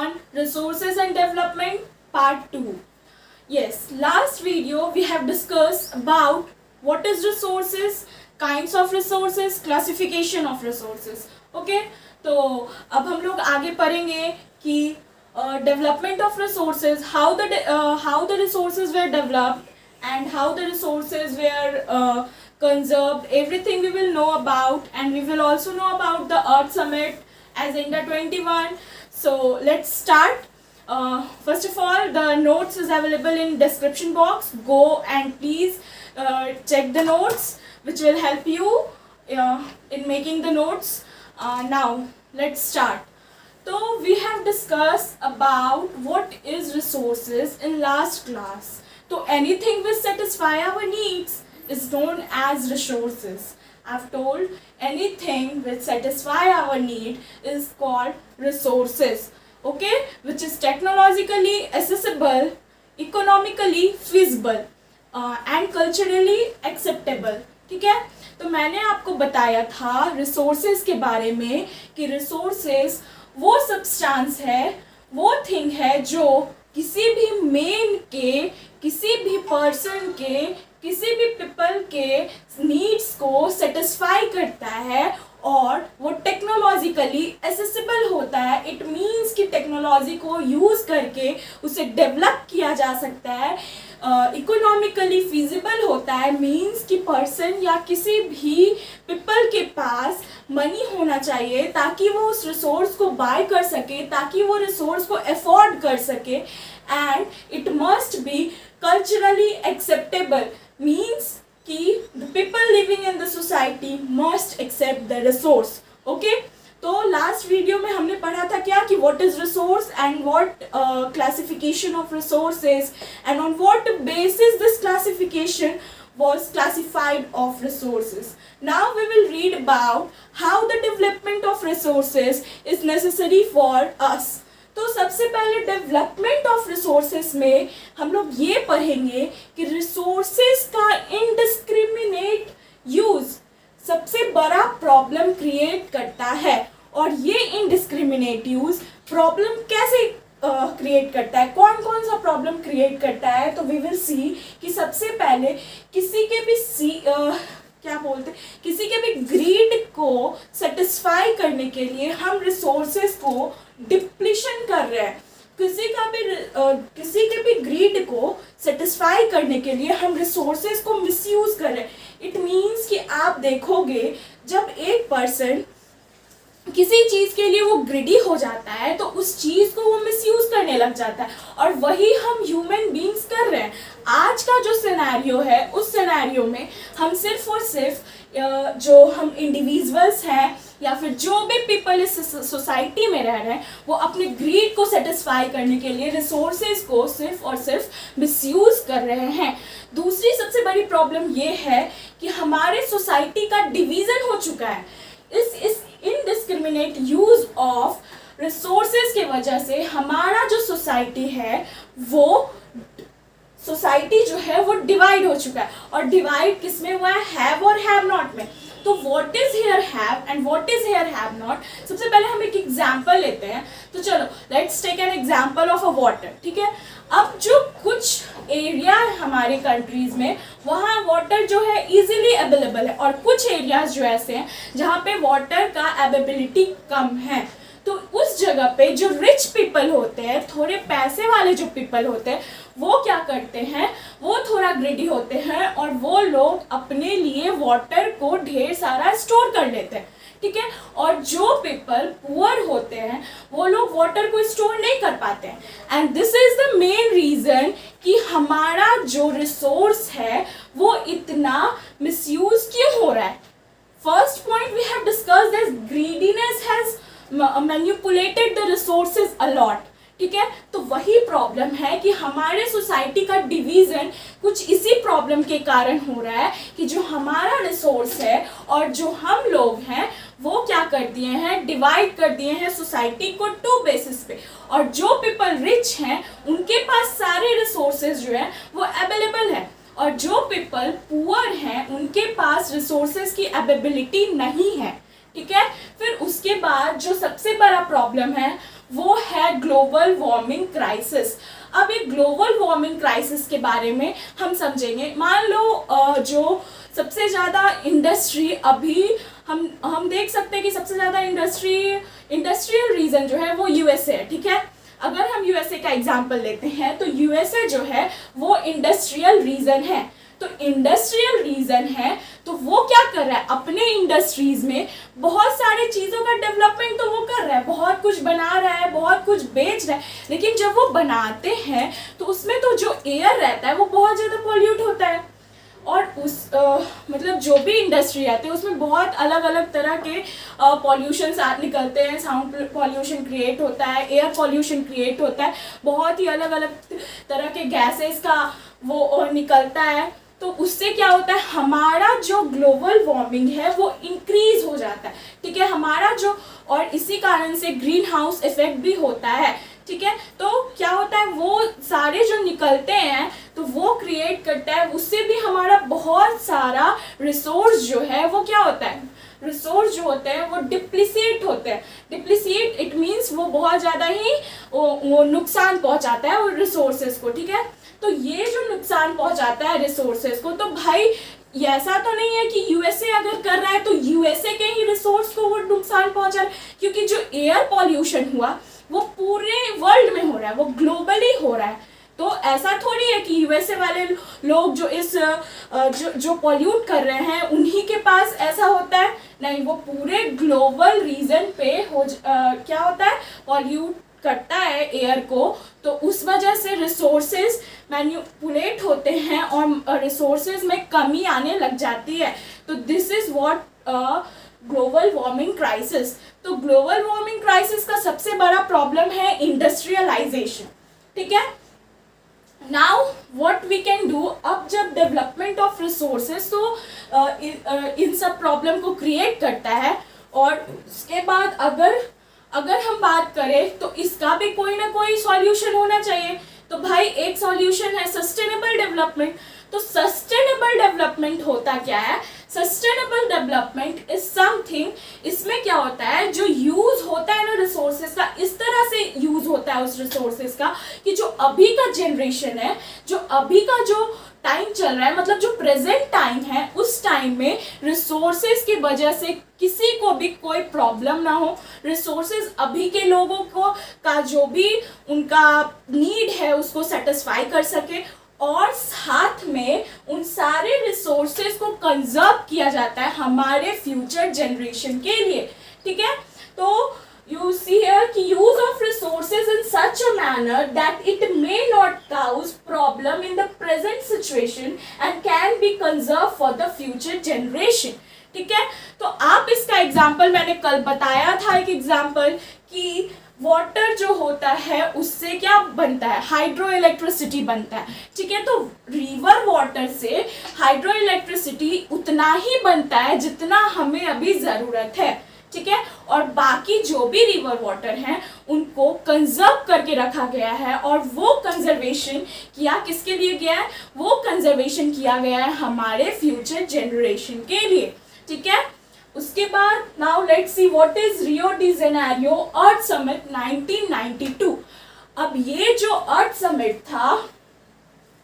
on resources and development part 2. Yes, last video we have discussed about what is resources, kinds of resources, classification of resources. Okay, तो अब हम लोग आगे पढ़ेंगे कि development of resources, how the resources were developed and how the resources were conserved. Everything we will know about, and we will also know about the Earth Summit Agenda 21. So let's start. First of all, the notes is available in description box. Go and please check the notes, which will help you in making the notes. Now let's start. So we have discussed about what is resources in last class. So anything which satisfy our needs is known as resources. I've told anything which satisfy our need is called resources. Okay, which is technologically accessible, economically feasible and culturally acceptable. ठीक है, तो मैंने आपको बताया था resources के बारे में कि रिसोर्सेज वो सब्सटेंस है, वो थिंग है जो किसी भी मेन के, किसी भी पर्सन के, किसी भी पीपल के नीड्स को सेटिस्फाई करता है और वो टेक्नोलॉजिकली एसेसिबल होता है. इट मीन्स कि टेक्नोलॉजी को यूज़ करके उसे डेवलप किया जा सकता है. इकोनॉमिकली फिजिबल होता है, मीन्स कि पर्सन या किसी भी पीपल के पास मनी होना चाहिए ताकि वो उस रिसोर्स को बाय कर सके, ताकि वो रिसोर्स को अफोर्ड कर सके. And it must be culturally acceptable, means कि the people living in the society must accept the resource. Okay, तो लास्ट वीडियो में हमने पढ़ा था क्या कि what is resource and what classification of resources and on what basis this classification was classified of resources. Now we will read about how the development of resources is necessary for us. तो सबसे पहले development of resources में हम लोग ये पढ़ेंगे कि resources का इनडिस्क्रिमिनेट यूज सबसे बड़ा प्रॉब्लम क्रिएट करता है. और ये इनडिस्क्रिमिनेट यूज प्रॉब्लम कैसे क्रिएट करता है, कौन कौन सा प्रॉब्लम क्रिएट करता है. तो वी विल सी कि सबसे पहले किसी के भी किसी के भी ग्रीड को सेटिस्फाई करने के लिए हम रिसोर्सेज को डिप्लीशन कर रहे हैं. किसी के भी ग्रीड को सेटिस्फाई करने के लिए हम रिसोर्सेज को मिसयूज कर रहे हैं. इट मीन्स कि आप देखोगे जब एक पर्सन किसी चीज़ के लिए वो ग्रिडी हो जाता है तो उस चीज़ को वो मिसयूज करने लग जाता है, और वही हम ह्यूमन बीइंग्स कर रहे हैं. आज का जो सिनेरियो है उस सिनेरियो में हम सिर्फ और सिर्फ जो हम इंडिविजुअल्स हैं या फिर जो भी पीपल इस सोसाइटी में रह रहे हैं वो अपने ग्रीड को सेटिस्फाई करने के लिए रिसोर्सेज को सिर्फ और सिर्फ मिसयूज कर रहे हैं. दूसरी सबसे बड़ी प्रॉब्लम ये है कि हमारे सोसाइटी का डिवीज़न हो चुका है. इस इनडिस्क्रिमिनेट यूज ऑफ रिसोर्सेज के वजह से हमारा जो सोसाइटी है वो जो है वो डिवाइड हो चुका है. और डिवाइड किस में हुआ है, हैव और हैव नॉट में. तो what is here have and what is here have not. सबसे पहले हम एक एग्जांपल लेते हैं. तो चलो let's take an example of a water. ठीक है, अब जो कुछ एरिया है हमारे कंट्रीज में वहाँ वाटर जो है इजीली अवेलेबल है, और कुछ एरियाज जो ऐसे हैं जहाँ पे वाटर का अवेलेबिलिटी कम है. तो उस जगह पे जो रिच पीपल होते हैं, थोड़े पैसे वाले जो पीपल होते हैं, वो क्या करते हैं, वो थोड़ा ग्रीडी होते हैं और वो लोग अपने लिए वाटर को ढेर सारा स्टोर कर लेते हैं. ठीक है, और जो पीपल पुअर होते हैं वो लोग वाटर को स्टोर नहीं कर पाते हैं. And this is the main reason कि हमारा जो रिसोर्स है वो इतना मिसयूज क्यों हो रहा है. First point we have discussed that greediness has manipulated the resources a lot. ठीक है, तो वही प्रॉब्लम है कि हमारे सोसाइटी का डिवीज़न कुछ इसी प्रॉब्लम के कारण हो रहा है कि जो हमारा रिसोर्स है और जो हम लोग हैं वो क्या कर दिए हैं, डिवाइड कर दिए हैं सोसाइटी को 2 बेसिस पे. और जो पीपल रिच हैं उनके पास सारे रिसोर्सेज जो हैं वो अवेलेबल है, और जो पीपल पुअर हैं उनके पास रिसोर्सेज की अवेलेबिलिटी नहीं है. ठीक है, फिर उसके बाद जो सबसे बड़ा प्रॉब्लम है वो है है ग्लोबल वार्मिंग क्राइसिस। अब ये ग्लोबल वार्मिंग क्राइसिस के बारे में हम समझेंगे। मान लो जो सबसे ज़्यादा इंडस्ट्री अभी हम देख सकते हैं कि सबसे ज़्यादा इंडस्ट्रियल रीजन जो है वो यूएसए है, ठीक है। अगर हम यूएसए का एग्जांपल लेते हैं तो यूएसए जो है वो इंडस्ट्रियल रीजन है। तो इंडस्ट्रियल रीजन है तो वो क्या कर रहा है, अपने इंडस्ट्रीज में बहुत सारी चीज़ों का डेवलपमेंट तो वो कर रहा है, बहुत कुछ बना रहा है, बहुत कुछ बेच रहा है, लेकिन जब वो बनाते हैं तो उसमें तो जो एयर रहता है वो बहुत ज़्यादा पॉल्यूट होता है। और मतलब जो भी इंडस्ट्री आती है उसमें बहुत अलग अलग तरह के पॉल्यूशन निकलते हैं। साउंड पॉल्यूशन क्रिएट होता है, एयर पॉल्यूशन क्रिएट होता है, बहुत ही अलग अलग तरह के गैसेस का वो निकलता है। तो उससे क्या होता है, हमारा जो ग्लोबल वार्मिंग है वो इंक्रीज हो जाता है, ठीक है, हमारा जो, और इसी कारण से ग्रीन हाउस इफेक्ट भी होता है, ठीक है। तो क्या होता है, वो सारे जो निकलते हैं तो वो क्रिएट करता है, उससे भी हमारा बहुत सारा रिसोर्स जो है वो क्या होता है, रिसोर्स जो होते हैं वो डिप्लीसिएट होते हैं। डिप्लीसिएट इट मीन्स वो बहुत ज़्यादा ही वो नुकसान पहुंचाता है वो रिसोर्सेज को, ठीक है। तो ये जो नुकसान पहुंचाता है रिसोर्सेज को, तो भाई ऐसा तो नहीं है कि यूएसए अगर कर रहा है तो यूएसए के ही रिसोर्स को वो नुकसान पहुंचा रहा है, क्योंकि जो एयर पॉल्यूशन हुआ वो पूरे वर्ल्ड में हो रहा है, वो ग्लोबली हो रहा है। तो ऐसा थोड़ी है कि यूएसए वाले लोग जो इस जो पॉल्यूट कर रहे हैं उन्हीं के पास ऐसा होता है, नहीं, वो पूरे ग्लोबल रीजन पे क्या होता है, पॉल्यूट करता है एयर को। तो उस वजह से रिसोर्सेज मैन्युपुलेट होते हैं और रिसोर्सेज में कमी आने लग जाती है। तो this is what global warming crisis. तो ग्लोबल वार्मिंग क्राइसिस का सबसे बड़ा प्रॉब्लम है इंडस्ट्रियलाइजेशन, ठीक है। Now what we can do, अब जब डेवलपमेंट ऑफ रिसोर्सेज तो इन सब प्रॉब्लम को क्रिएट करता है, और उसके बाद अगर हम बात करें तो इसका भी कोई ना कोई सॉल्यूशन होना चाहिए। तो भाई एक सॉल्यूशन है सस्टेनेबल डेवलपमेंट। तो सस्टेनेबल डेवलपमेंट होता क्या है, सस्टेनेबल डेवलपमेंट इज समथिंग, इसमें क्या होता है, जो यूज होता है ना रिसोर्सेज का, इस तरह से यूज होता है उस रिसोर्सेज का कि जो अभी का जनरेशन है, जो अभी का जो टाइम चल रहा है, मतलब जो प्रेजेंट टाइम है, उस टाइम में रिसोर्सेज की वजह से किसी को भी कोई प्रॉब्लम ना हो। रिसोर्सेज अभी के लोगों को का जो भी उनका नीड है उसको सेटिस्फाई कर सके, और साथ में उन सारे रिसोर्सेज को कंजर्व किया जाता है हमारे फ्यूचर जनरेशन के लिए, ठीक है। तो you see here कि use of resources in such a manner that it may not cause problem in the present situation and can be conserved for the future generation, ठीक है। तो आप इसका एग्जाम्पल, मैंने कल बताया था एक एग्जाम्पल कि वाटर जो होता है उससे क्या बनता है, हाइड्रो इलेक्ट्रिसिटी बनता है, ठीक है। तो रिवर वाटर से हाइड्रो इलेक्ट्रिसिटी उतना ही बनता है जितना हमें अभी ज़रूरत है, ठीक है। और बाकी जो भी रिवर वाटर हैं उनको कंजर्व करके रखा गया है, और वो कंजर्वेशन किया किसके लिए गया है, वो कंजर्वेशन किया गया है हमारे फ्यूचर जनरेशन के लिए, ठीक है। उसके बाद now let's see what is Rio de Janeiro earth summit 1992। अब ये जो अर्थ समिट था,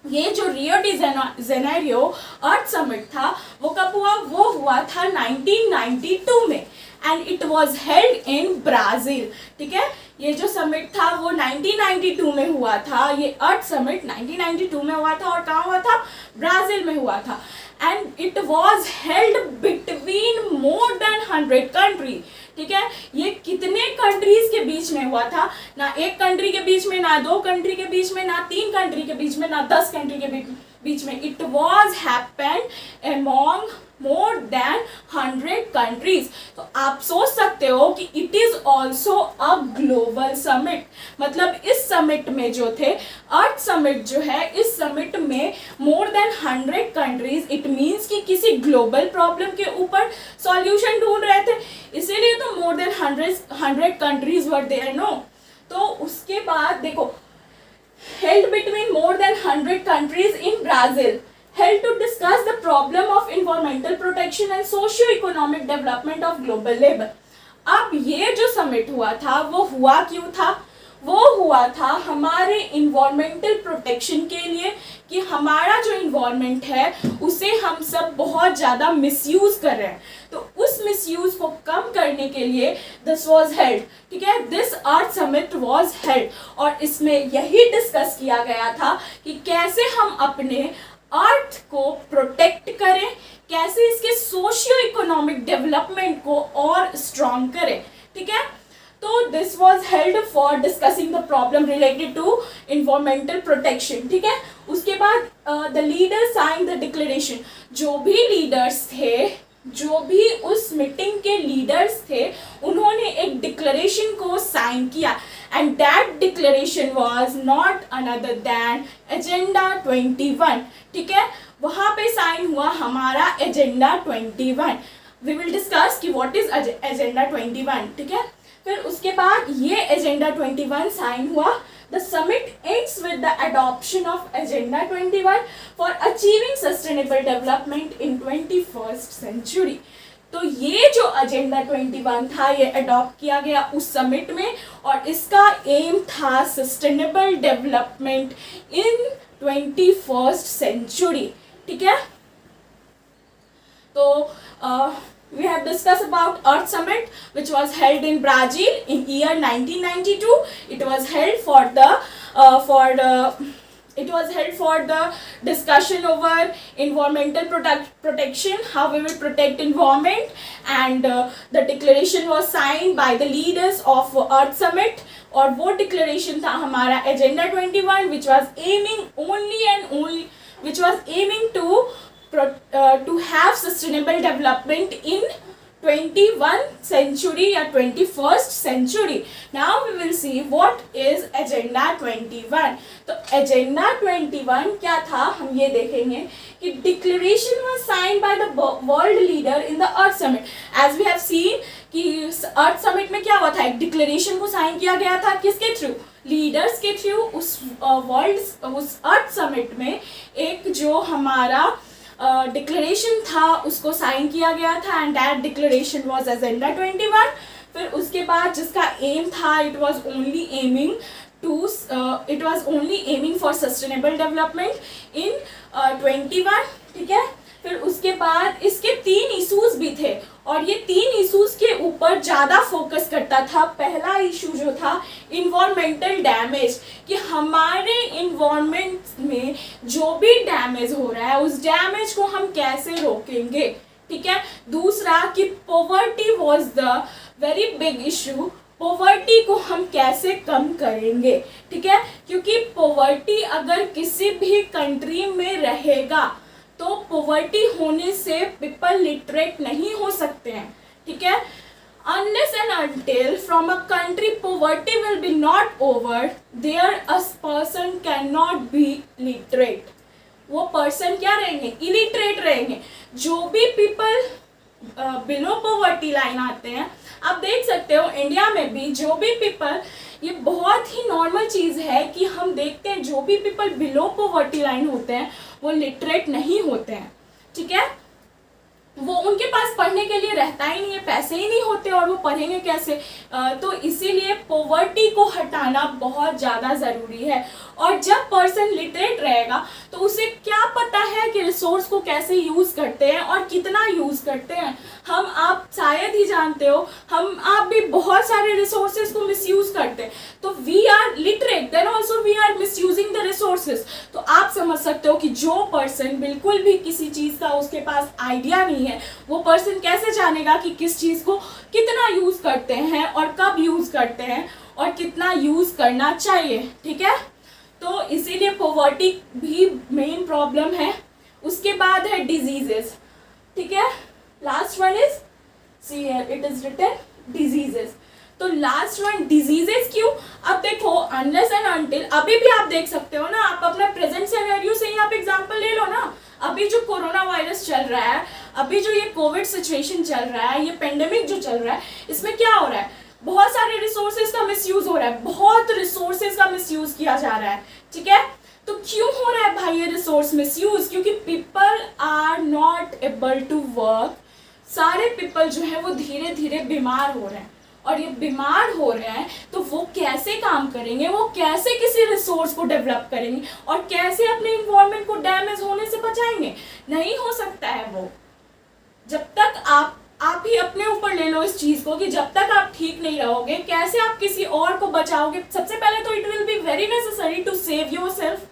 ये जो रियो डी जेनेरियो अर्थ समिट था वो कब हुआ, वो हुआ था 1992 में, and it was held in Brazil, ठीक है। ये जो समिट था वो 1992 में हुआ था, ये अर्थ समिट 1992 में हुआ था, और कहाँ हुआ था, ब्राज़ील में हुआ था, and it was held between more than 100 country, ठीक है। ये कितने कंट्रीज के बीच में हुआ था, ना एक कंट्री के बीच में, ना दो कंट्री के बीच में, ना 3 कंट्री के बीच में, ना 10 कंट्री के बीच में। It was happened among more than 100 countries. तो आप सोच सकते हो कि it is also a global summit, मतलब इस समिट में जो थे, अर्थ समिट जो है, इस समिट में मोर देन 100 कंट्रीज, इट मीन्स कि किसी ग्लोबल प्रॉब्लम के ऊपर सॉल्यूशन ढूंढ रहे थे, इसीलिए तो more than 100 countries were there, no. तो उसके बाद देखो, held between more than 100 countries in Brazil, held to discuss the problem of environmental protection and socio-economic development of global labor। अब ये जो समिट हुआ था वो हुआ क्यों था, वो हुआ था हमारे इन्वायरमेंटल प्रोटेक्शन के लिए कि हमारा जो इन्वायरमेंट है उसे हम सब बहुत ज़्यादा मिसयूज़ कर रहे हैं। तो उस मिसयूज़ को कम करने के लिए दिस वाज हेल्ड, ठीक है, this earth summit was held. और इसमें यही डिस्कस किया गया था कि कैसे हम अपने अर्थ को प्रोटेक्ट करें, कैसे इसके सोशियो इकोनॉमिक डेवलपमेंट को और स्ट्रॉन्ग करें, ठीक है। तो this was held for discussing the problem related to environmental protection, ठीक है। उसके बाद the leader sign the declaration, जो भी लीडर्स थे, जो भी उस मीटिंग के लीडर्स थे, उन्होंने एक डिक्लेरेशन को साइन किया and that declaration was not another than agenda 21, ठीक है। वहाँ पे साइन हुआ हमारा एजेंडा 21। वी विल डिस्कस कि व्हाट इज एजेंडा 21, ठीक है। फिर उसके बाद ये एजेंडा 21 साइन हुआ। The summit ends with the adoption of agenda 21 for achieving sustainable development in 21st century. तो ये जो एजेंडा 21 था ये अडॉप्ट किया गया उस समिट में और इसका एम था sustainable development in 21st century, ठीक है। तो we have discussed about Earth Summit, which was held in Brazil in year 1992. It was held for the discussion over environmental protection, how we will protect environment, and the declaration was signed by the leaders of Earth Summit. और वो declaration था हमारा Agenda 21, which was aiming to have sustainable development in 21st century या 21st century. Now we will see what is Agenda 21. तो Agenda 21 क्या था हम ये देखेंगे कि declaration was signed by the world leader in the Earth Summit. As we have seen कि Earth Summit में क्या हुआ था, एक declaration को साइन किया गया था किसके थ्रू, लीडर्स के थ्रू। उस Earth Summit में एक जो हमारा डिक्लेरेशन था उसको साइन किया गया था and that declaration was agenda 21। फिर उसके बाद जिसका एम था it was only aiming for sustainable development इन 21, ठीक है। फिर उसके बाद इसके 3 इशूज़ भी थे और ये 3 इशूज़ के ऊपर ज़्यादा फोकस करता था। पहला इशू जो था इन्वायरमेंटल डैमेज, कि हमारे इन्वायरमेंट में जो भी डैमेज हो रहा है उस डैमेज को हम कैसे रोकेंगे, ठीक है। दूसरा कि poverty was the very big issue, poverty को हम कैसे कम करेंगे, ठीक है, क्योंकि पॉवर्टी अगर किसी भी कंट्री में रहेगा तो पॉवर्टी होने से पीपल लिटरेट नहीं हो सकते हैं, ठीक है। Unless and until from a country poverty will be not over, there a person cannot be literate. वो पर्सन क्या रहेंगे, इलिटरेट रहेंगे। जो भी पीपल बिलो पॉवर्टी लाइन आते हैं, आप देख सकते हो इंडिया में भी जो भी पीपल, ये बहुत ही नॉर्मल चीज़ है कि हम देखते हैं जो भी पीपल बिलो पॉवर्टी लाइन होते हैं वो लिटरेट नहीं होते हैं, ठीक है। वो उनके पास पढ़ने के लिए रहता ही नहीं है, पैसे ही नहीं होते और वो पढ़ेंगे कैसे। तो इसीलिए पॉवर्टी को हटाना बहुत ज़्यादा ज़रूरी है। और जब पर्सन लिटरेट रहेगा तो उसे क्या पता है कि रिसोर्स को कैसे यूज़ करते हैं और कितना यूज़ करते हैं। हम आप शायद ही जानते हो, हम आप भी बहुत सारे रिसोर्सेज को मिसयूज़ करते हैं। तो we are literate then also we are misusing the resources. तो आप समझ सकते हो कि जो पर्सन बिल्कुल भी किसी चीज़ का उसके पास आइडिया नहीं है, वो पर्सन कैसे जानेगा कि किस चीज़ को कितना यूज़ करते हैं और कब यूज़ करते हैं और कितना यूज़ करना चाहिए, ठीक है। तो इसीलिए पॉवर्टी भी मेन प्रॉब्लम है। उसके बाद है डिजीजेस, ठीक है। Last one is see here it is written diseases. तो लास्ट वन डिजीजेस क्यों, अब देखो अनलेस एंड अनटिल, अभी भी आप देख सकते हो ना, आप अपना प्रेजेंट सिनेरियो से ही आप एग्जांपल ले लो ना। अभी जो कोरोना वायरस चल रहा है, अभी जो ये कोविड सिचुएशन चल रहा है, ये पेंडेमिक जो चल रहा है, इसमें क्या हो रहा है, बहुत सारे रिसोर्सेज का मिसयूज हो रहा है, बहुत रिसोर्सेज का मिसयूज किया जा रहा है, ठीक है। तो क्यों हो रहा है भाई ये रिसोर्स मिसयूज, क्योंकि people are not able to work. सारे पीपल जो है वो धीरे धीरे बीमार हो रहे हैं और ये बीमार हो रहे हैं तो वो कैसे काम करेंगे, वो कैसे किसी रिसोर्स को डेवलप करेंगे और कैसे अपने इन्वायरमेंट को डैमेज होने से बचाएंगे? नहीं हो सकता है वो। जब तक आप ही अपने ऊपर ले लो इस चीज को कि जब तक आप ठीक नहीं रहोगे कैसे आप किसी और को बचाओगे? सबसे पहले तो it will be very necessary to save yourself.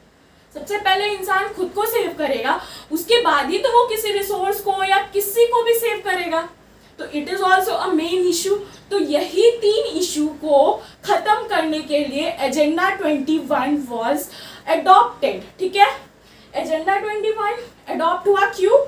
सबसे पहले इंसान खुद को सेव करेगा, उसके बाद ही तो वो किसी रिसोर्स को या किसी को भी सेव करेगा। तो it is also a main issue. तो यही 3 इशू को खत्म करने के लिए एजेंडा 21 वॉज अडॉप्टेड। ठीक है, एजेंडा 21 अडॉप्ट हुआ क्यों?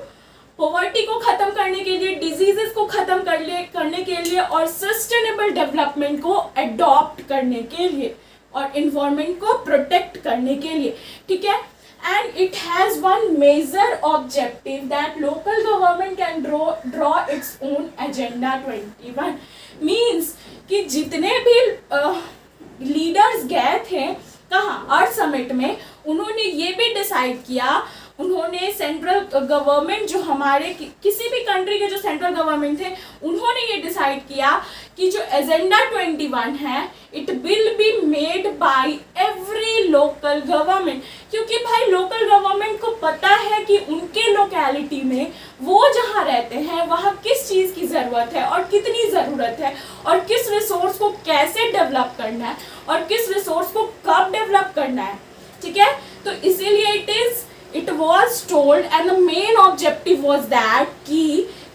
पॉवर्टी को खत्म करने के लिए, डिजीजेस को खत्म करने के लिए और सस्टेनेबल डेवलपमेंट को अडॉप्ट करने के लिए और इन्वायरमेंट को प्रोटेक्ट करने के लिए। ठीक है, and it has one major objective that local government can draw its own agenda 21। Means कि जितने भी लीडर्स गए थे कहाँ, अर्थ समिट में, उन्होंने ये भी डिसाइड किया, उन्होंने सेंट्रल गवर्नमेंट जो हमारे किसी भी कंट्री के जो सेंट्रल गवर्नमेंट थे उन्होंने ये डिसाइड किया कि जो एजेंडा 21 है it will be made by every local government. क्योंकि भाई लोकल गवर्नमेंट को पता है कि उनके लोकेलिटी में वो जहाँ रहते हैं वहाँ किस चीज़ की ज़रूरत है और कितनी ज़रूरत है और किस रिसोर्स को कैसे डेवलप करना है और किस रिसोर्स को कब डेवलप करना है। ठीक है, तो इसीलिए it was told and the main objective was that कि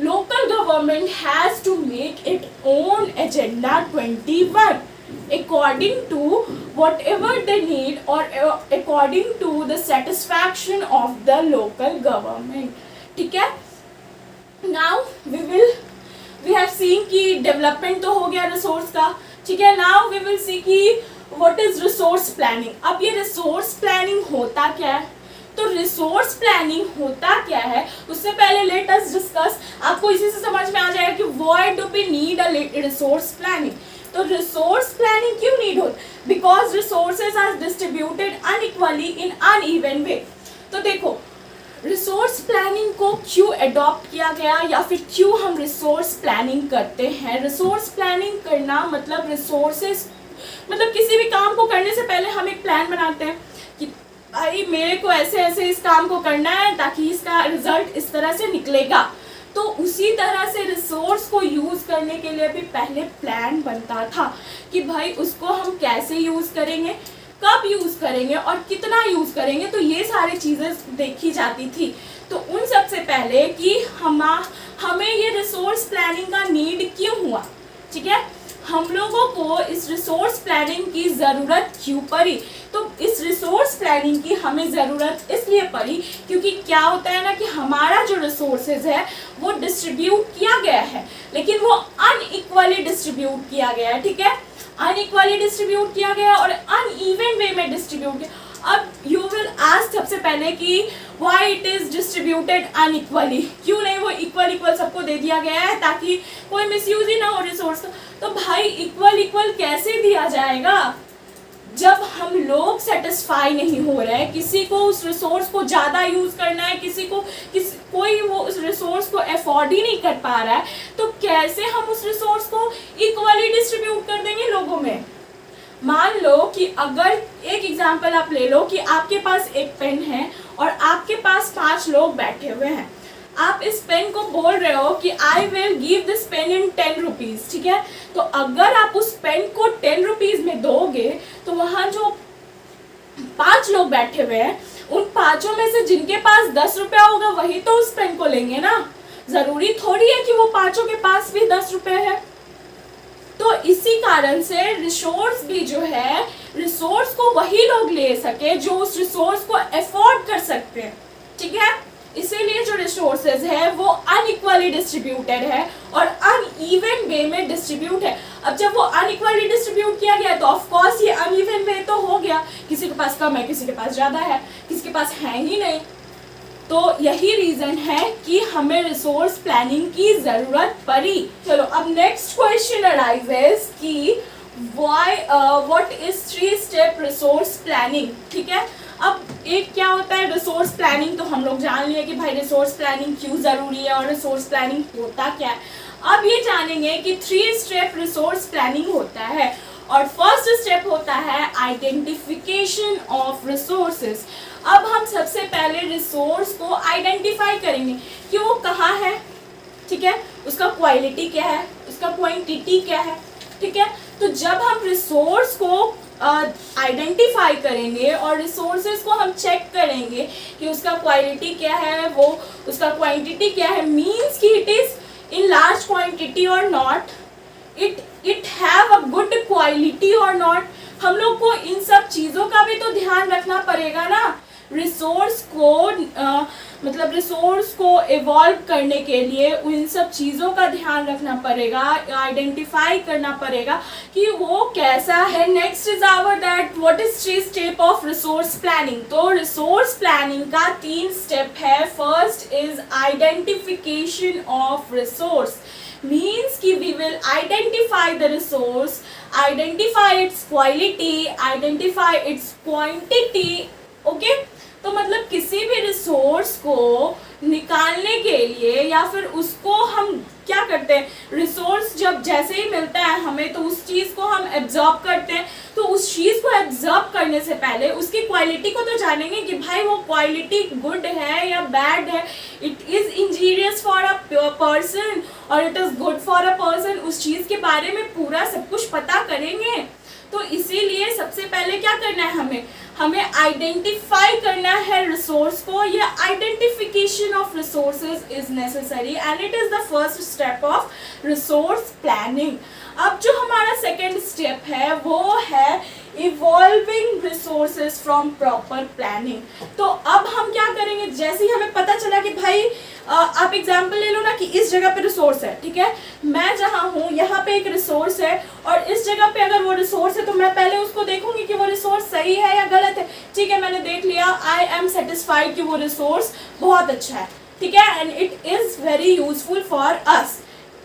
local government has to make its own agenda 21 according to whatever they need or according to the satisfaction of the local government. ठीक है, now we have seen कि development तो हो गया resource का। ठीक है, now we will see कि what is resource planning। अब ये resource planning होता क्या है? तो रिसोर्स प्लानिंग होता क्या है उससे पहले लेट अस डिस्कस। आपको इसी से समझ में आ जाएगा कि why do we need a resource planning. तो रिसोर्स प्लानिंग क्यों नीड हो? Because resources are distributed unequally in uneven way. तो देखो रिसोर्स प्लानिंग को क्यों अडॉप्ट किया गया या फिर क्यों हम रिसोर्स प्लानिंग करते हैं? रिसोर्स प्लानिंग करना मतलब रिसोर्सेज मतलब किसी भी काम को करने से पहले हम एक प्लान बनाते हैं कि भाई मेरे को ऐसे ऐसे इस काम को करना है ताकि इसका रिजल्ट इस तरह से निकलेगा। तो उसी तरह से रिसोर्स को यूज़ करने के लिए भी पहले प्लान बनता था कि भाई उसको हम कैसे यूज़ करेंगे, कब यूज़ करेंगे और कितना यूज़ करेंगे। तो ये सारी चीज़ें देखी जाती थी। तो उन सबसे पहले कि हमें ये रिसोर्स प्लानिंग का नीड क्यों हुआ? ठीक है, हम लोगों को इस रिसोर्स प्लानिंग की ज़रूरत क्यों पड़ी? तो इस रिसोर्स प्लानिंग की हमें ज़रूरत इसलिए पड़ी क्योंकि क्या होता है ना कि हमारा जो रिसोर्सेज है वो डिस्ट्रीब्यूट किया गया है लेकिन वो अनइक्वली डिस्ट्रीब्यूट किया गया है। ठीक है, अनइक्वली डिस्ट्रीब्यूट किया गया और अनइवन वे में डिस्ट्रीब्यूट किया। अब यू विल आस्क सबसे पहले कि why it is distributed unequally, क्यों नहीं वो इक्वल सबको दे दिया गया है ताकि कोई मिसयूज ही ना हो रिसोर्स का। तो भाई इक्वल कैसे दिया जाएगा जब हम लोग सेटिस्फाई नहीं हो रहे हैं? किसी को उस रिसोर्स को ज़्यादा यूज़ करना है, कोई वो उस रिसोर्स को अफोर्ड ही नहीं कर पा रहा है, तो कैसे हम उस रिसोर्स को इक्वली डिस्ट्रीब्यूट कर देंगे लोगों में? मान लो कि अगर एक एग्जांपल आप ले लो कि आपके पास एक पेन है और आपके पास 5 लोग बैठे हुए हैं। आप इस पेन को बोल रहे हो कि I will give this pain in 10 rupees. ठीक है, तो अगर आप उस पेन को 10 रुपीज़ में दोगे तो वहाँ जो 5 लोग बैठे हुए हैं उन 5 में से जिनके पास 10 रुपया होगा वही तो उस पेन को लेंगे ना। ज़रूरी थोड़ी है कि वो 5 के पास भी 10 रुपये है। तो इसी कारण से रिसोर्स भी जो है रिसोर्स को वही लोग ले सके जो उस रिसोर्स को अफोर्ड कर सकते हैं। ठीक है, इसीलिए जो रिसोर्सेज है वो अनइक्वली डिस्ट्रीब्यूटेड है और अनइवन वे में डिस्ट्रीब्यूट है। अब जब वो अनइक्वली डिस्ट्रीब्यूट किया गया तो ऑफ कोर्स ये अनइवन वे तो हो गया, किसी के पास कम है, किसी के पास ज़्यादा है, किसी के पास है ही नहीं। तो यही रीज़न है कि हमें रिसोर्स प्लानिंग की ज़रूरत पड़ी। चलो अब नेक्स्ट क्वेश्चन अराइजेस कि what is 3 step resource planning. ठीक है, अब एक क्या होता है रिसोर्स प्लानिंग, तो हम लोग जान लिए कि भाई रिसोर्स प्लानिंग क्यों ज़रूरी है और रिसोर्स प्लानिंग होता क्या है। अब ये जानेंगे कि 3 स्टेप रिसोर्स प्लानिंग होता है। और फर्स्ट स्टेप होता है आइडेंटिफिकेशन ऑफ रिसोर्सेज। अब हम सबसे पहले रिसोर्स को आइडेंटिफाई करेंगे कि वो कहाँ है, ठीक है, उसका क्वालिटी क्या है, उसका क्वांटिटी क्या है, ठीक है। तो जब हम रिसोर्स को आइडेंटिफाई करेंगे और रिसोर्सेज को हम चेक करेंगे कि उसका क्वालिटी क्या है, वो उसका क्वांटिटी क्या है, मीन्स कि it is in large quantity और नॉट, it have a good quality और नॉट। हम लोग को इन सब चीज़ों का भी तो ध्यान रखना पड़ेगा ना। रिसोर्स को इवॉल्व करने के लिए इन सब चीज़ों का ध्यान रखना पड़ेगा, आइडेंटिफाई करना पड़ेगा कि वो कैसा है। Next is our that what is 3 step of resource planning. तो रिसोर्स प्लानिंग का 3 स्टेप है। First is identification of resource, means कि we will identify the resource, identify its quality, identify its quantity, okay? तो मतलब किसी भी resource को निकालने के लिए या फिर उसको हम क्या करते हैं, रिसोर्स जब जैसे ही मिलता है हमें तो उस चीज़ को हम एब्जॉर्ब करते हैं। तो उस चीज़ को एब्जॉर्ब करने से पहले उसकी क्वालिटी को तो जानेंगे कि भाई वो क्वालिटी गुड है या बैड है, it is injurious for a person और it is good for a person. उस चीज़ के बारे में पूरा सब कुछ पता करेंगे। तो इसीलिए सबसे पहले क्या करना है, हमें आइडेंटिफाई करना है रिसोर्स को। या identification of resources is necessary and it is the first step of resource planning. अब जो हमारा सेकेंड स्टेप है वो है evolving resources from proper planning. तो अब हम क्या करेंगे, जैसे ही हमें पता चला कि भाई आप एग्जाम्पल ले लो ना कि इस जगह पे रिसोर्स है, ठीक है, मैं जहाँ हूँ यहाँ पे एक रिसोर्स है और इस जगह पे अगर वो रिसोर्स है तो मैं पहले उसको देखूंगी कि वो रिसोर्स सही है या गलत है। ठीक है, मैंने देख लिया, आई एम सेटिस्फाइड कि वो रिसोर्स बहुत अच्छा है, ठीक है, and it is very useful for us.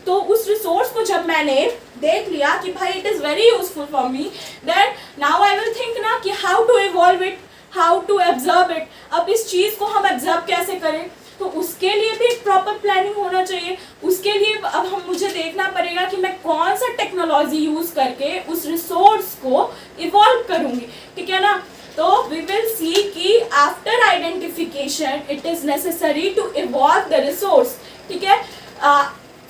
तो उस रिसोर्स को जब मैंने देख लिया कि भाई it is very useful for me, then now I will think ना कि how to evolve it, how to absorb it. अब इस चीज़ को हम एब्जर्व कैसे करें, तो उसके लिए भी एक प्रॉपर प्लानिंग होना चाहिए। उसके लिए अब मुझे देखना पड़ेगा कि मैं कौन सा टेक्नोलॉजी यूज़ करके उस रिसोर्स को इवॉल्व करूँगी, ठीक है ना। तो वी विल सी कि after identification it is necessary to evolve the resource, ठीक है।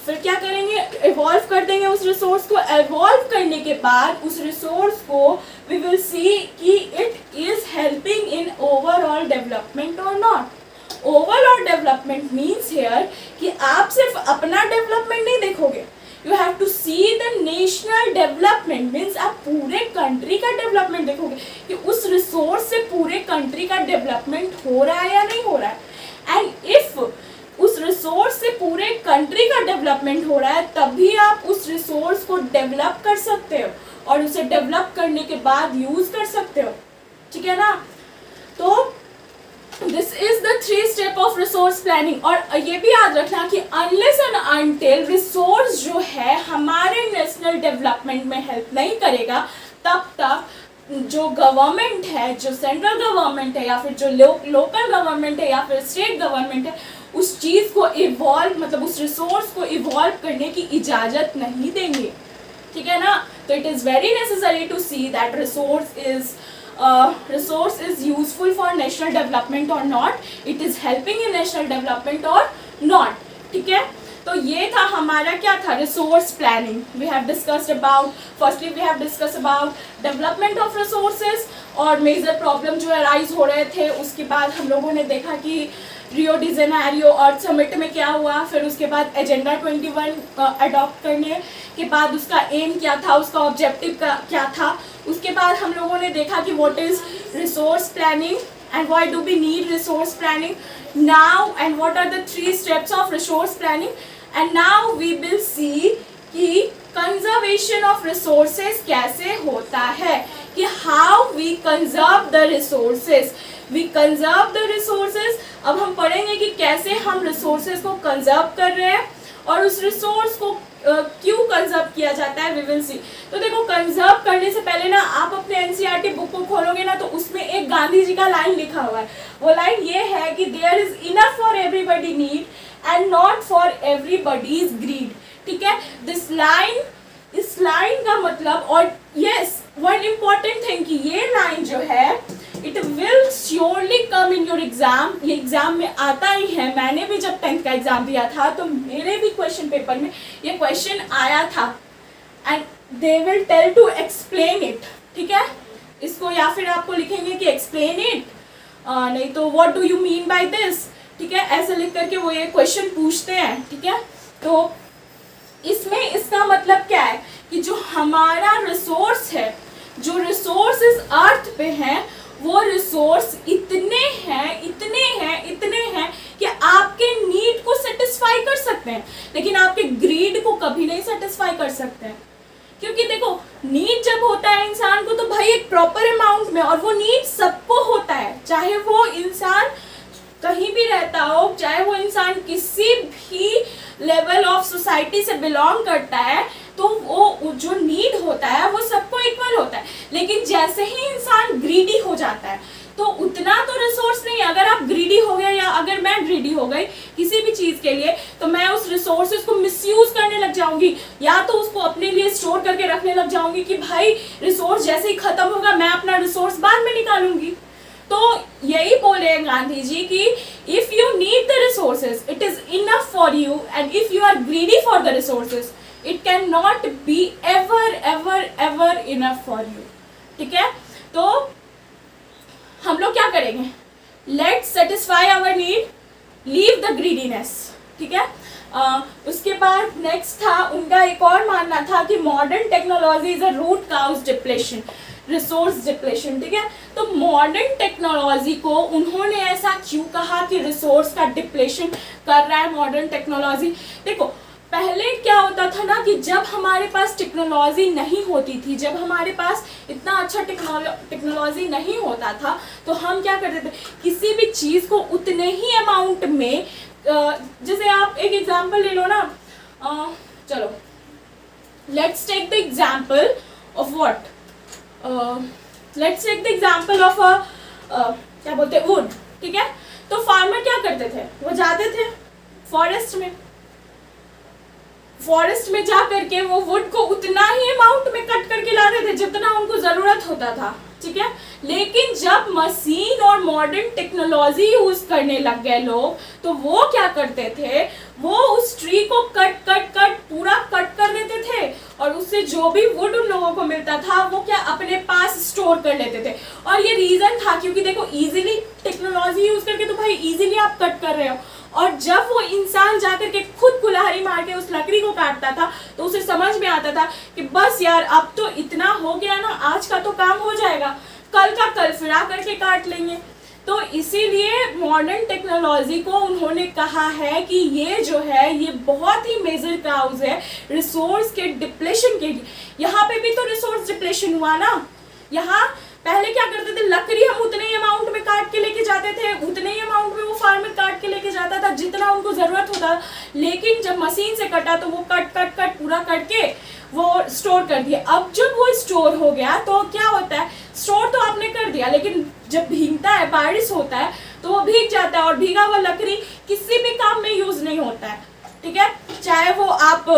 फिर क्या करेंगे, इवॉल्व कर देंगे उस रिसोर्स को। इवॉल्व करने के बाद उस रिसोर्स को वी विल सी कि it is helping in overall development और नॉट। ओवरऑल डेवलपमेंट मीन्स हेयर कि आप सिर्फ अपना डेवलपमेंट नहीं देखोगे, you have to see the national development, means आप पूरे कंट्री का डेवलपमेंट देखोगे कि उस रिसोर्स से पूरे कंट्री का डेवलपमेंट हो रहा है या नहीं हो रहा है। एंड इफ उस रिसोर्स से पूरे कंट्री का डेवलपमेंट हो रहा है तभी आप उस रिसोर्स को डेवलप कर सकते हो और उसे डेवलप करने के बाद यूज कर सकते हो, ठीक है ना। तो this is the 3 step of resource planning. और ये भी याद रखना कि अनलेस एंड अनटिल रिसोर्स जो है हमारे नेशनल डेवलपमेंट में हेल्प नहीं करेगा, तब तक जो गवर्नमेंट है, जो सेंट्रल गवर्नमेंट है या फिर जो लोकल गवर्नमेंट है या फिर स्टेट गवर्नमेंट है, उस चीज़ को इवॉल्व मतलब उस रिसोर्स को इवॉल्व करने की इजाज़त नहीं देंगे, ठीक है ना। तो it is very necessary to see that resource is useful for national development or not, it is helping in national development or not, ठीक है। तो ये था हमारा क्या था, resource planning. We have discussed about, firstly we have discuss about development of resources और major problem जो अराइज हो रहे थे। उसके बाद हम लोगों ने देखा कि रियो डी जेनेरियो अर्थ समिट में क्या हुआ, फिर उसके बाद एजेंडा 21 अडॉप्ट करने के बाद उसका एम क्या था, उसका ऑब्जेक्टिव क्या था। उसके बाद हम लोगों ने देखा कि what is resource planning and why do we need resource planning now and what are the 3 steps of resource planning, and now we will see कि conservation of resources कैसे होता है, कि how we conserve the resources, we conserve the resources। अब हम पढ़ेंगे कि कैसे हम resources को conserve कर रहे हैं और उस resource को क्यों कंजर्व किया जाता है, वी विल सी। तो देखो, कंजर्व करने से पहले ना आप अपने एनसीईआरटी बुक को खोलोगे ना तो उसमें एक गांधी जी का लाइन लिखा हुआ है। वो लाइन ये है कि there is enough for everybody need and not for everybody's greed, ठीक है, दिस लाइन, इस लाइन का मतलब, और यस वन इम्पॉर्टेंट थिंग कि ये लाइन जो है it will surely come in your exam, ये एग्जाम में आता ही है। मैंने भी जब 10th का एग्जाम दिया था तो मेरे भी क्वेश्चन पेपर में ये क्वेश्चन आया था, and they will tell to explain it, ठीक है, इसको या फिर आपको लिखेंगे कि एक्सप्लेन इट, नहीं तो what do you mean by this, ठीक है, ऐसे लिख करके वो ये क्वेश्चन पूछते हैं, ठीक है। तो इसमें इसका मतलब क्या है कि जो हमारा रिसोर्स है, जो रिसोर्स इस अर्थ पे है, वो रिसोर्स इतने हैं कि आपके नीड को सेटिस्फाई कर सकते हैं, लेकिन आपके ग्रीड को कभी नहीं सेटिस्फाई कर सकते हैं। क्योंकि देखो, नीड जब होता है इंसान को तो भाई एक प्रॉपर अमाउंट में, और वो नीड सबको होता है, चाहे वो इंसान कहीं भी रहता हो, चाहे वो इंसान किसी भी लेवल ऑफ सोसाइटी से बिलोंग करता है, तो वो जो नीड होता है वो सबको इक्वल होता है। लेकिन जैसे ही इंसान ग्रीडी हो जाता है तो उतना तो रिसोर्स नहीं है। अगर आप ग्रीडी हो गए या अगर मैं ग्रीडी हो गई किसी भी चीज़ के लिए, तो मैं उस रिसोर्सेज को मिसयूज करने लग जाऊंगी, या तो उसको अपने लिए स्टोर करके रखने लग जाऊंगी कि भाई रिसोर्स जैसे ही खत्म होगा मैं अपना रिसोर्स बाद में निकालूंगी। तो यही बोले हैं गांधी जी कि if you need the resources it is enough for you, and if you are greedy for the resources it can not be ever ever ever enough for you, ठीक है। तो हम लोग क्या करेंगे, let's satisfy our need, leave the greediness, ठीक है। उसके बाद नेक्स्ट था उनका एक और मानना था कि modern technology is a root cause depletion, resource depletion, ठीक है। तो मॉडर्न टेक्नोलॉजी को उन्होंने ऐसा क्यों कहा कि रिसोर्स का डिप्लेशन कर रहा है मॉडर्न टेक्नोलॉजी। देखो, पहले क्या होता था ना कि जब हमारे पास टेक्नोलॉजी नहीं होती थी, जब हमारे पास इतना अच्छा टेक्नोलॉजी नहीं होता था, तो हम क्या करते थे, किसी भी चीज़ को उतने ही अमाउंट में, जैसे आप एक एग्जांपल ले लो ना, चलो let's take the example of what, let's take the example of क्या बोलते हैं, वुड, ठीक है। तो फार्मर क्या करते थे, वो जाते थे फॉरेस्ट में जा करके वो वुड को उतना ही अमाउंट में कट करके लाते थे जितना उनको जरूरत होता था, ठीक है। लेकिन जब मशीन और मॉडर्न टेक्नोलॉजी यूज करने लग गए लोग, तो वो क्या करते थे, वो उस ट्री को पूरा कट कर देते थे, और उससे जो भी वुड उन लोगों को मिलता था वो क्या अपने पास स्टोर कर लेते थे। और ये रीजन था क्योंकि देखो, इजीली टेक्नोलॉजी यूज करके तो भाई इजीली आप कट कर रहे हो, और जब वो इंसान जाकर के खुद कुल्हाड़ी मार के उस लकड़ी को काटता था तो उसे समझ में आता था कि बस यार अब तो इतना हो गया ना, आज का तो काम हो जाएगा, कल का कल फिर आकर के काट लेंगे। तो इसीलिए मॉडर्न टेक्नोलॉजी को उन्होंने कहा है कि ये जो है ये बहुत ही मेजर काउज है रिसोर्स के डिप्लेशन के। यहाँ पे भी तो रिसोर्स डिप्लेशन हुआ ना। यहाँ पहले क्या करते थे, लकड़ी हम उतने ही अमाउंट में काट के लेके जाते थे, उतने ही अमाउंट में वो फार्मर काट के लेके जाता था जितना उनको जरूरत होता। लेकिन जब मशीन से कटा तो वो कट पूरा करके वो स्टोर कर दिया। अब जब वो स्टोर हो गया तो क्या होता है, स्टोर तो आपने कर दिया, लेकिन जब भीगता है, बारिश होता है तो वो भीग जाता है, और भीगा हुआ लकड़ी किसी भी काम में यूज नहीं होता है, ठीक है। चाहे वो आप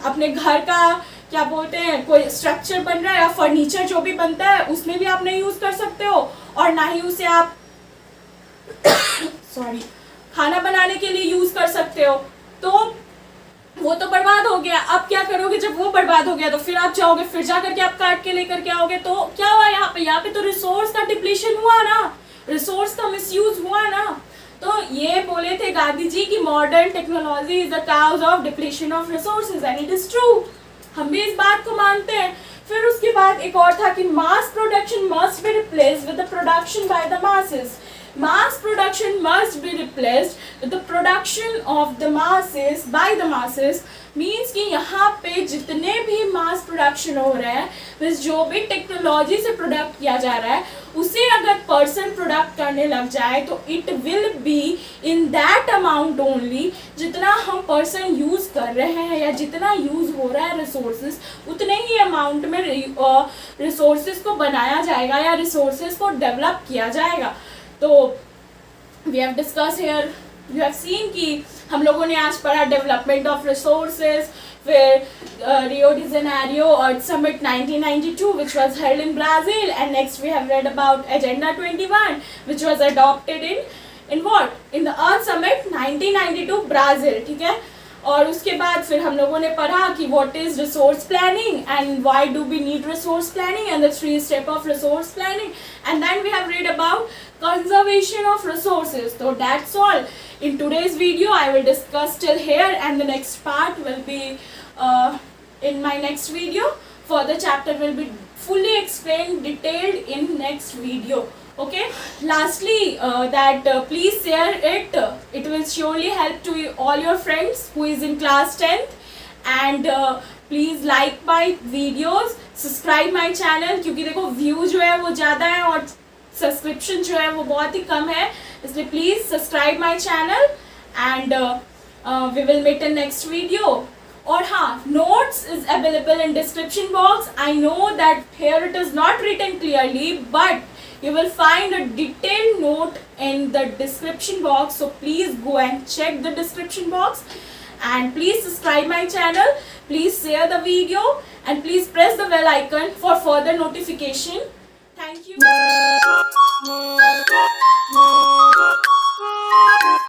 अपने घर का क्या बोलते हैं कोई स्ट्रक्चर बन रहा है या फर्नीचर जो भी बनता है उसमें भी आप नहीं यूज कर सकते हो, और ना ही उसे आप सॉरी खाना बनाने के लिए यूज कर सकते हो। तो वो तो बर्बाद हो गया। अब क्या करोगे, जब वो बर्बाद हो गया तो फिर आप जाओगे, फिर जा करके आप काट के लेकर के आओगे, तो क्या हुआ यहाँ पे तो रिसोर्स का डिप्लीशन हुआ ना, रिसोर्स का मिसयूज हुआ ना। तो ये बोले थे गांधी जी की modern technology is the cause of depletion of resources, and it is true. हम भी इस बात को मानते हैं। फिर उसके बाद एक और था कि mass production must be replaced with the production by the masses. Mass production must be replaced with the production of the masses by the masses means कि यहाँ पे जितने भी mass production हो रहे हैं, मीन्स जो भी टेक्नोलॉजी से प्रोडक्ट किया जा रहा है उसे अगर पर्सन प्रोडक्ट करने लग जाए तो it will be in that amount only, जितना हम पर्सन यूज कर रहे हैं या जितना यूज हो रहा है रिसोर्सेज, उतने ही अमाउंट में रिसोर्सेज को बनाया जाएगा या रिसोर्सेज को डेवलप किया जाएगा। तो we have discuss here, you have seen कि हम लोगों ने आज पढ़ा डेवलपमेंट ऑफ रिसोर्सेज, फिर Rio de Janeiro Earth Summit 1992 which was held in Brazil, and next we have read about Agenda 21 which was adopted in what? In the Earth Summit 1992 Brazil, ठीक है. और उसके बाद फिर हम लोगों ने पढ़ा कि what is resource planning and why do we need resource planning and the 3 steps of resource planning, and then we have read about conservation of resources. So that's all in today's video. I will discuss till here, and the next part will be in my next video. Further chapter will be fully explained, detailed in next video. Okay, lastly please share it. It will surely help to all your friends who is in class 10th, and please like my videos, subscribe my channel, क्योंकि देखो view जो है वो ज़्यादा है और subscription जो है वो बहुत ही कम है, इसलिए please subscribe my channel, and we will meet in next video. और हाँ, notes is available in description box. I know that here it is not written clearly, but you will find a detailed note in the description box, so please go and check the description box, and please subscribe my channel, please share the video, and please press the bell icon for further notification. Thank you.